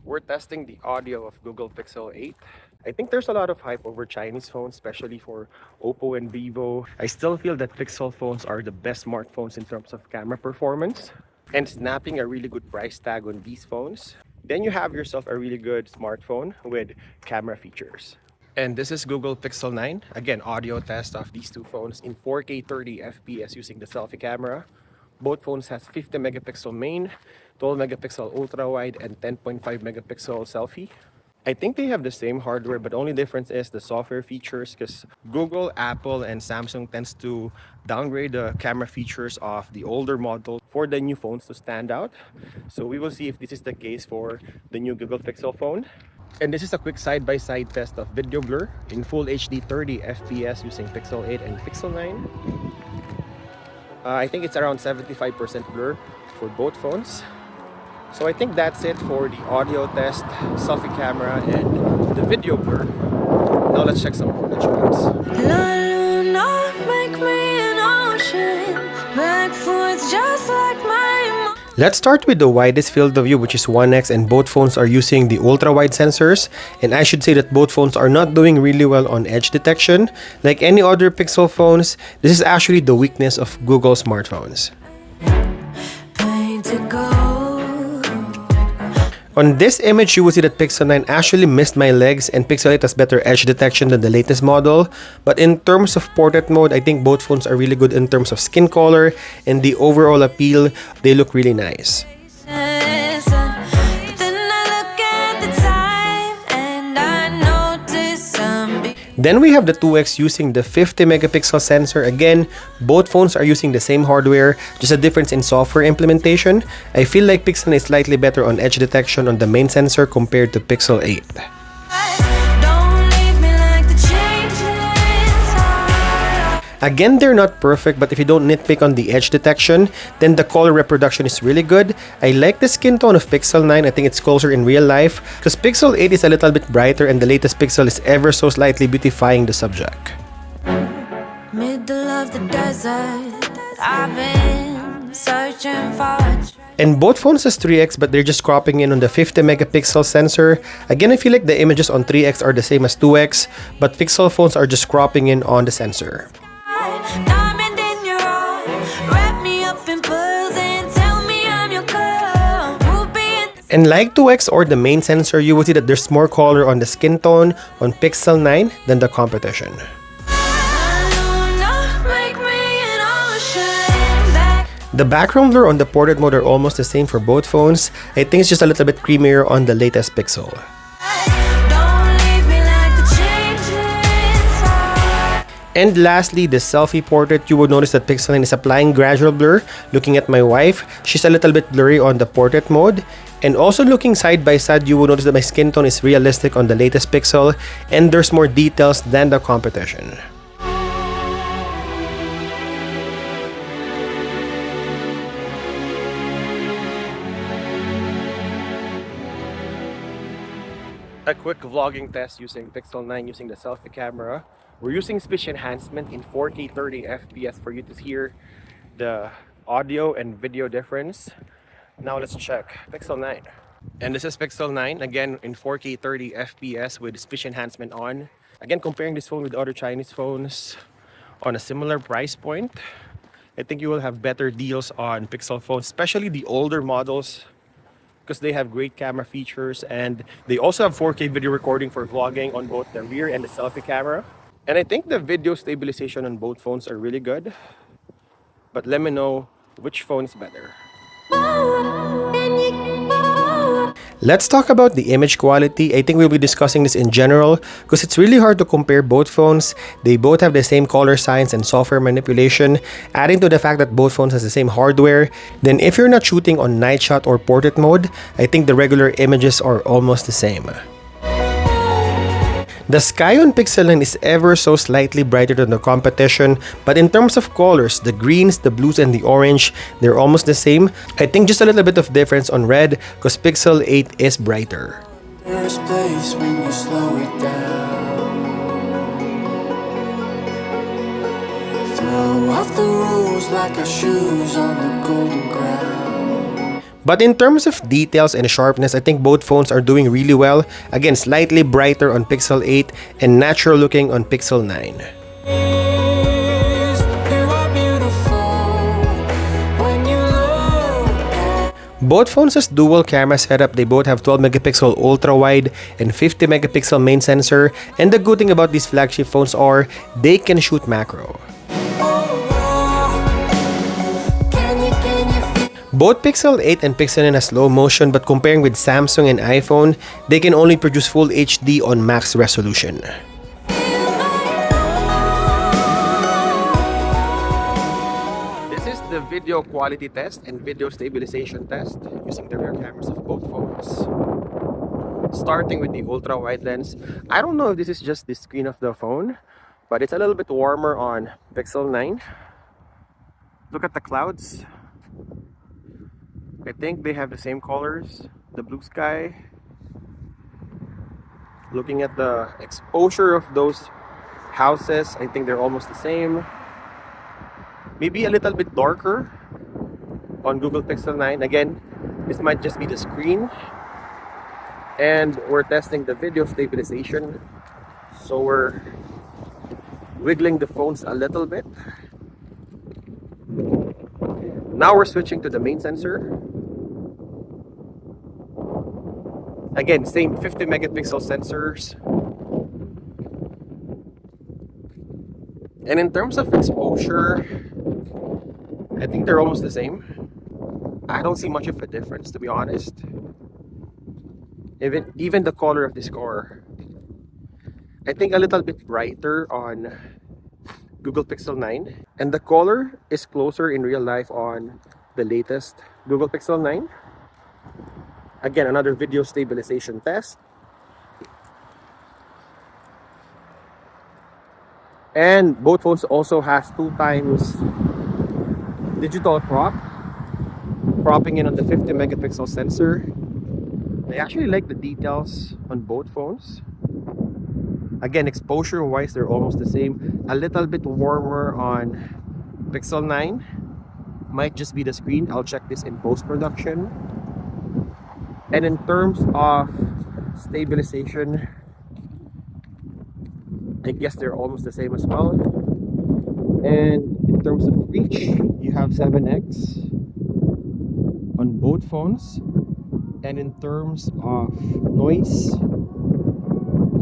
We're testing the audio of Google Pixel 8. I think there's a lot of hype over Chinese phones, especially for Oppo and Vivo. I still feel that Pixel phones are the best smartphones in terms of camera performance and snapping a really good price tag on these phones. Then you have yourself a really good smartphone with camera features. And this is Google Pixel 9. Again, audio test of these two phones in 4K 30 FPS using the selfie camera. Both phones has 50 megapixel main, 12 megapixel ultra wide, and 10.5 megapixel selfie. I think they have the same hardware, but only difference is the software features, because Google, Apple, and Samsung tends to downgrade the camera features of the older model for the new phones to stand out. So we will see if this is the case for the new Google Pixel phone. And this is a quick side-by-side test of video blur in full HD 30 FPS using Pixel 8 and Pixel 9. I think it's around 75% blur for both phones. So I think that's it for the audio test, selfie camera, and the video blur. Now let's check some portrait shots. Let's start with the widest field of view, which is 1x, and both phones are using the ultra-wide sensors. And I should say that both phones are not doing really well on edge detection. Like any other Pixel phones, this is actually the weakness of Google smartphones. On this image, you will see that Pixel 9 actually missed my legs and Pixel 8 has better edge detection than the latest model. But in terms of portrait mode, I think both phones are really good in terms of skin color and the overall appeal. They look really nice. Then we have the 2x using the 50 megapixel sensor. Again, both phones are using the same hardware, just a difference in software implementation. I feel like Pixel 9 is slightly better on edge detection on the main sensor compared to Pixel 8. Again, they're not perfect, but if you don't nitpick on the edge detection, then the color reproduction is really good. I like the skin tone of Pixel 9. I think it's closer in real life, because Pixel 8 is a little bit brighter and the latest Pixel is ever so slightly beautifying the subject. Middle of the desert, I've been searching for. And both phones has 3x, but they're just cropping in on the 50 megapixel sensor. Again, I feel like the images on 3x are the same as 2x, but Pixel phones are just cropping in on the sensor. And like 2x or the main sensor, you will see that there's more color on the skin tone on Pixel 9 than the competition. The background blur on the portrait mode are almost the same for both phones. I think it's just a little bit creamier on the latest Pixel. And lastly, the selfie portrait, you would notice that Pixel 9 is applying gradual blur. Looking at my wife, she's a little bit blurry on the portrait mode. And also looking side by side, you will notice that my skin tone is realistic on the latest Pixel and there's more details than the competition. A quick vlogging test using Pixel 9 using the selfie camera. We're using speech enhancement in 4K 30 FPS for you to hear the audio and video difference. Now let's check Pixel 9. And this is Pixel 9, again in 4K 30 FPS with speech enhancement on. Again, comparing this phone with other Chinese phones on a similar price point, I think you will have better deals on Pixel phones, especially the older models, because they have great camera features and they also have 4K video recording for vlogging on both the rear and the selfie camera. And I think the video stabilization on both phones are really good. But let me know which phone is better. Let's talk about the image quality. I think we'll be discussing this in general because it's really hard to compare both phones. They both have the same color science and software manipulation, adding to the fact that both phones has the same hardware. Then if you're not shooting on night shot or portrait mode, I think the regular images are almost the same. The sky on Pixel 9 is ever so slightly brighter than the competition, but in terms of colors, the greens, the blues, and the orange, they're almost the same. I think just a little bit of difference on red, because Pixel 8 is brighter. There's place when you slow it down. Throw off the rules like our shoes on the golden ground. But in terms of details and sharpness, I think both phones are doing really well. Again, slightly brighter on Pixel 8 and natural looking on Pixel 9. Both phones has dual camera setup. They both have 12 megapixel ultra wide and 50 megapixel main sensor. And the good thing about these flagship phones are they can shoot macro. Both Pixel 8 and Pixel 9 has slow motion, but comparing with Samsung and iPhone, they can only produce full HD on max resolution. This is the video quality test and video stabilization test using the rear cameras of both phones. Starting with the ultra-wide lens, I don't know if this is just the screen of the phone, but it's a little bit warmer on Pixel 9. Look at the clouds. I think they have the same colors, the blue sky. Looking at the exposure of those houses, I think they're almost the same. Maybe a little bit darker on Google Pixel 9. Again, this might just be the screen. And we're testing the video stabilization. So we're wiggling the phones a little bit. Now we're switching to the main sensor. Again, same 50 megapixel sensors. And in terms of exposure, I think they're almost the same. I don't see much of a difference, to be honest. Even the color of this car, I think a little bit brighter on Google Pixel 9. And the color is closer in real life on the latest Google Pixel 9. Again, another video stabilization test. And both phones also has 2x digital cropping in on the 50 megapixel sensor. I actually like the details on both phones. Again, exposure wise, they're almost the same. A little bit warmer on Pixel 9. Might just be the screen. I'll check this in post-production. And in terms of stabilization, I guess they're almost the same as well. And in terms of reach, you have 7x on both phones. And in terms of noise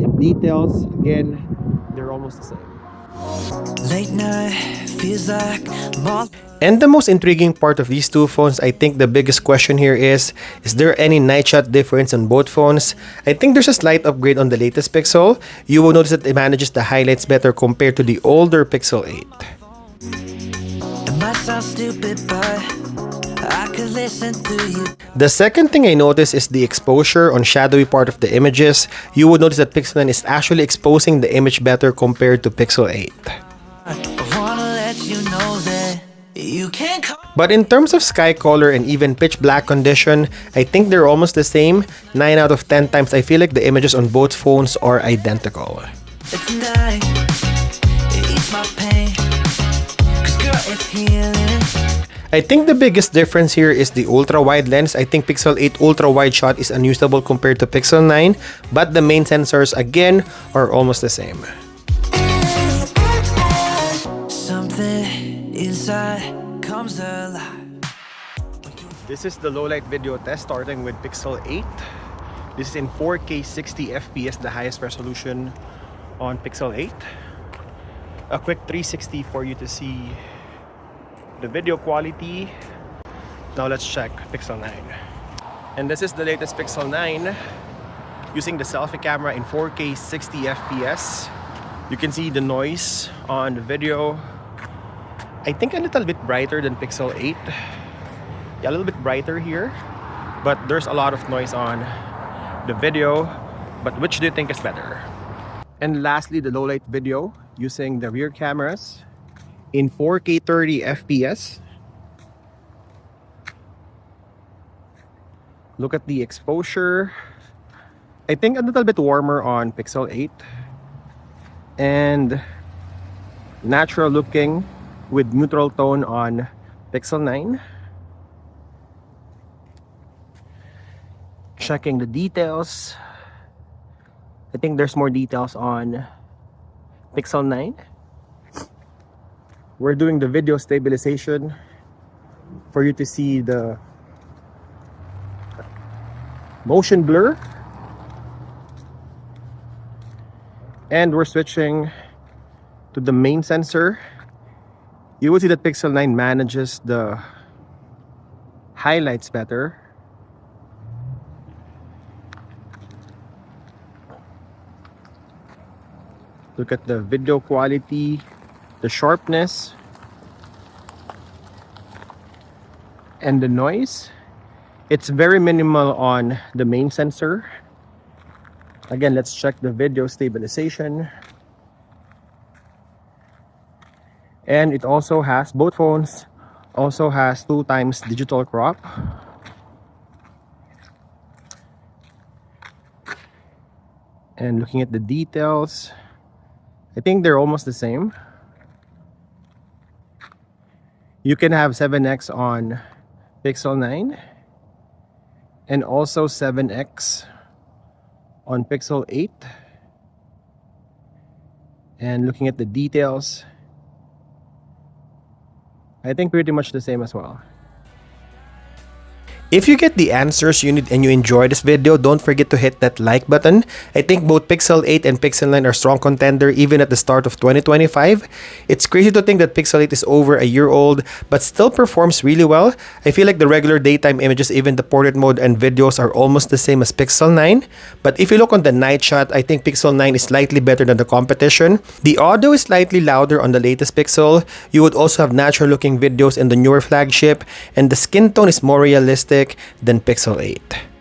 and details, again, they're almost the same. Late night feels like and the most intriguing part of these two phones, I think the biggest question here is there any night shot difference on both phones? I think there's a slight upgrade on the latest Pixel. You will notice that it manages the highlights better compared to the older Pixel 8. It might sound stupid, but I could listen to you. The second thing I noticed is the exposure on shadowy part of the images. You would notice that Pixel 9 is actually exposing the image better compared to Pixel 8. I wanna let you know that you can't. But in terms of sky color and even pitch black condition, I think they're almost the same. 9 out of 10 times I feel like the images on both phones are identical. It's night, it eats my pain, 'cause girl, it's healing. I think the biggest difference here is the ultra-wide lens. I think Pixel 8 ultra-wide shot is unusable compared to Pixel 9, but the main sensors again are almost the same. Something inside comes alive. This is the low-light video test starting with Pixel 8. This is in 4K 60 FPS, the highest resolution on Pixel 8. A quick 360 for you to see the video quality. Now let's check Pixel 9. And this is the latest Pixel 9 using the selfie camera in 4K 60 FPS. You can see the noise on the video. I think a little bit brighter than Pixel 8. Yeah, a little bit brighter here, but there's a lot of noise on the video. But which do you think is better? And lastly, the low light video using the rear cameras in 4K 30 FPS. Look at the exposure. I think a little bit warmer on Pixel 8. And natural looking with neutral tone on Pixel 9. checking the details. I think there's more details on Pixel 9. We're doing the video stabilization for you to see the motion blur. And we're switching to the main sensor. You will see that Pixel 9 manages the highlights better. Look at the video quality, the sharpness, and the noise. It's very minimal on the main sensor. Again, let's check the video stabilization. And it also has, both phones also has 2x digital crop. And looking at the details, I think they're almost the same. You can have 7x on Pixel 9 and also 7x on Pixel 8. And looking at the details, I think pretty much the same as well. If you get the answers you need and you enjoy this video, don't forget to hit that like button. I think both Pixel 8 and Pixel 9 are strong contender even at the start of 2025. It's crazy to think that Pixel 8 is over a year old but still performs really well. I feel like the regular daytime images, even the portrait mode and videos, are almost the same as Pixel 9. But if you look on the night shot, I think Pixel 9 is slightly better than the competition. The audio is slightly louder on the latest Pixel. You would also have natural looking videos in the newer flagship, and the skin tone is more realistic than Pixel 8.